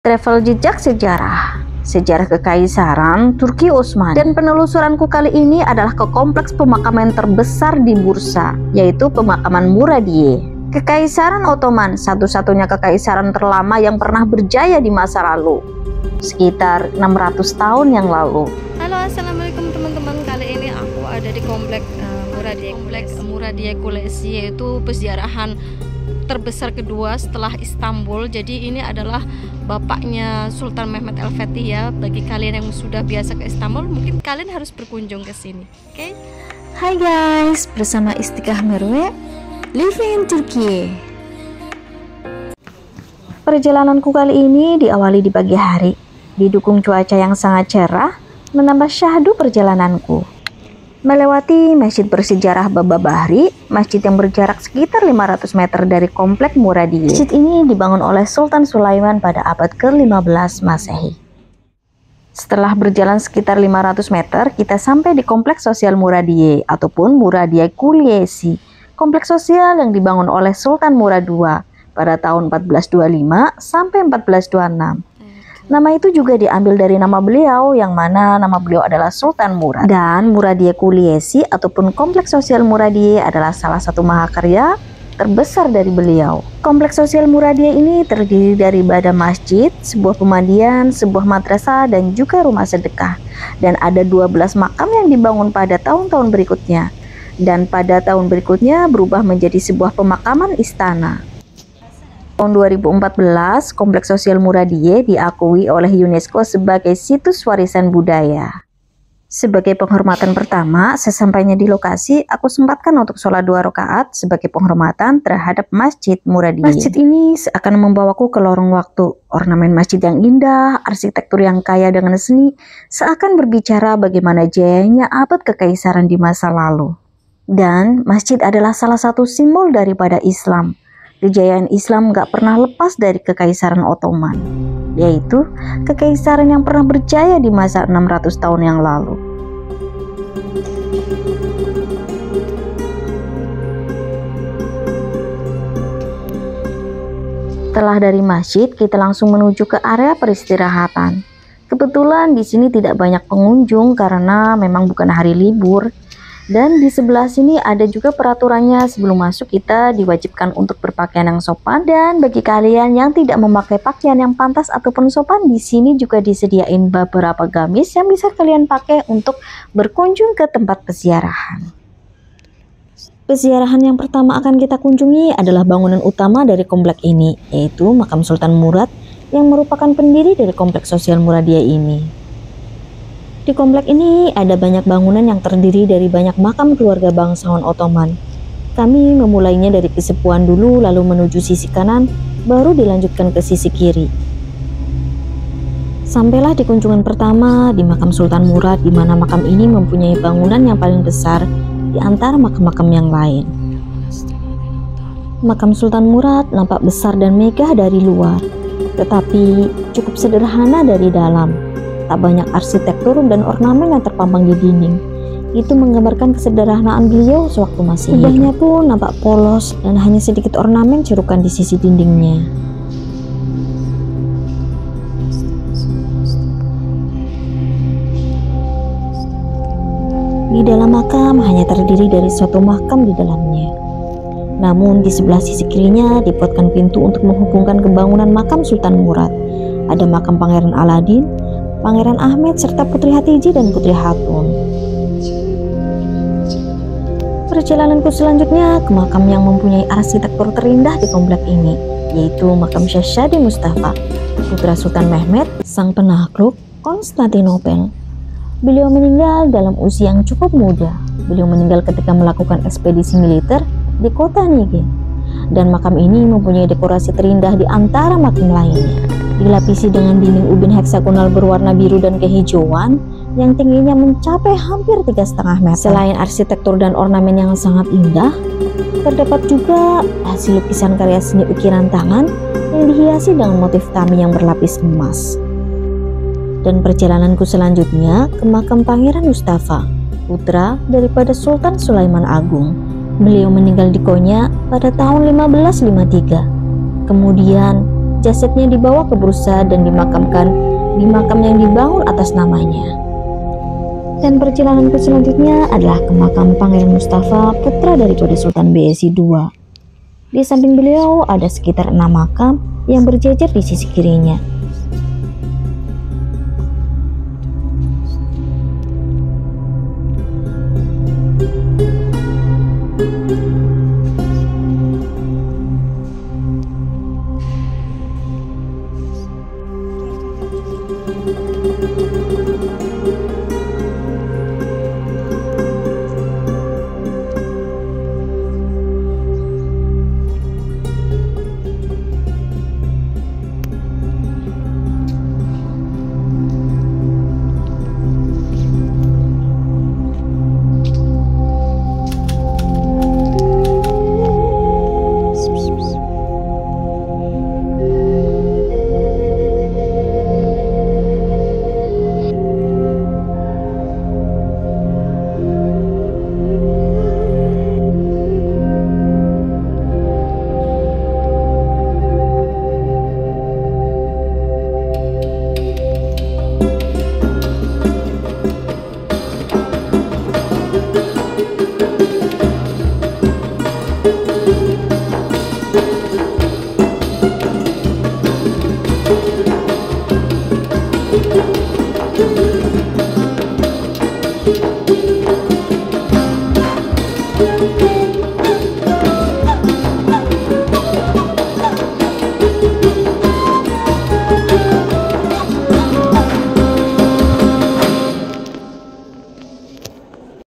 Travel jejak sejarah, sejarah kekaisaran Turki Utsmani. Dan penelusuranku kali ini adalah ke kompleks pemakaman terbesar di Bursa, yaitu pemakaman Muradiye. Kekaisaran Ottoman, satu-satunya kekaisaran terlama yang pernah berjaya di masa lalu, sekitar 600 tahun yang lalu. Halo, assalamualaikum teman-teman. Kali ini aku ada di komplek Muradiye Kulesi, yaitu peziarahan terbesar kedua setelah Istanbul. Jadi ini adalah bapaknya Sultan Mehmet El Fethi ya. Bagi kalian yang sudah biasa ke Istanbul, mungkin kalian harus berkunjung ke sini. Oke? Hai guys, bersama Istikah Merwe, living in Turkey. Perjalananku kali ini diawali di pagi hari, didukung cuaca yang sangat cerah, menambah syahdu perjalananku. Melewati masjid bersejarah Baba Bahri, masjid yang berjarak sekitar 500 meter dari komplek Muradiye. Masjid ini dibangun oleh Sultan Sulaiman pada abad ke-15 Masehi. Setelah berjalan sekitar 500 meter, kita sampai di kompleks sosial Muradiye ataupun Muradiye Kulesi. Kompleks sosial yang dibangun oleh Sultan Murad II pada tahun 1425 sampai 1426. Nama itu juga diambil dari nama beliau, yang mana nama beliau adalah Sultan Murad. Dan Muradiye Kulesi ataupun kompleks sosial Muradiye adalah salah satu mahakarya terbesar dari beliau. Kompleks sosial Muradiye ini terdiri dari badan masjid, sebuah pemandian, sebuah madrasah, dan juga rumah sedekah. Dan ada 12 makam yang dibangun pada tahun-tahun berikutnya. Dan pada tahun berikutnya berubah menjadi sebuah pemakaman istana. Tahun 2014, kompleks sosial Muradiye diakui oleh UNESCO sebagai situs warisan budaya. Sebagai penghormatan pertama, sesampainya di lokasi, aku sempatkan untuk sholat 2 rakaat sebagai penghormatan terhadap Masjid Muradiye. Masjid ini seakan membawaku ke lorong waktu. Ornamen masjid yang indah, arsitektur yang kaya dengan seni, seakan berbicara bagaimana jayanya abad kekaisaran di masa lalu. Dan masjid adalah salah satu simbol daripada Islam. Kejayaan Islam gak pernah lepas dari kekaisaran Ottoman, yaitu kekaisaran yang pernah berjaya di masa 600 tahun yang lalu. Setelah dari masjid, kita langsung menuju ke area peristirahatan. Kebetulan di sini tidak banyak pengunjung karena memang bukan hari libur. Dan di sebelah sini ada juga peraturannya, sebelum masuk kita diwajibkan untuk berpakaian yang sopan. Dan bagi kalian yang tidak memakai pakaian yang pantas ataupun sopan, di sini juga disediain beberapa gamis yang bisa kalian pakai untuk berkunjung ke tempat peziarahan. Peziarahan yang pertama akan kita kunjungi adalah bangunan utama dari komplek ini, yaitu makam Sultan Murad yang merupakan pendiri dari kompleks sosial Muradiye ini. Di komplek ini ada banyak bangunan yang terdiri dari banyak makam keluarga bangsawan Ottoman. Kami memulainya dari kesepuan dulu, lalu menuju sisi kanan, baru dilanjutkan ke sisi kiri. Sampailah di kunjungan pertama di makam Sultan Murad, di mana makam ini mempunyai bangunan yang paling besar di antara makam-makam yang lain. Makam Sultan Murad nampak besar dan megah dari luar, tetapi cukup sederhana dari dalam. Tak banyak arsitektur dan ornamen yang terpampang di dinding. Itu menggambarkan kesederhanaan beliau sewaktu masih hidup. Kubahnya pun nampak polos dan hanya sedikit ornamen cerukan di sisi dindingnya. Di dalam makam hanya terdiri dari suatu makam di dalamnya. Namun di sebelah sisi kirinya dibuatkan pintu untuk menghubungkan ke bangunan makam Sultan Murad. Ada makam Pangeran Aladin, Pangeran Ahmed, serta Putri Hatijah dan Putri Hatun. Perjalananku selanjutnya ke makam yang mempunyai arsitektur terindah di komplek ini, yaitu makam Syekh Shadi Mustafa, putra Sultan Mehmet, sang penakluk Konstantinopel. Beliau meninggal dalam usia yang cukup muda. Beliau meninggal ketika melakukan ekspedisi militer di kota Niğde. Dan makam ini mempunyai dekorasi terindah di antara makam lainnya. Dilapisi dengan dinding ubin heksagonal berwarna biru dan kehijauan yang tingginya mencapai hampir 3,5 meter. Selain arsitektur dan ornamen yang sangat indah, terdapat juga hasil lukisan karya seni ukiran tangan yang dihiasi dengan motif tami yang berlapis emas. Dan perjalananku selanjutnya ke makam Pangeran Mustafa, putra daripada Sultan Sulaiman Agung. Beliau meninggal di Konya pada tahun 1553. Kemudian Jasadnya dibawa ke Bursa dan dimakamkan di makam yang dibangun atas namanya. Dan perjalananku selanjutnya adalah ke makam Pangeran Mustafa, putra daripada Sultan BSI II. Di samping beliau ada sekitar 6 makam yang berjejer di sisi kirinya.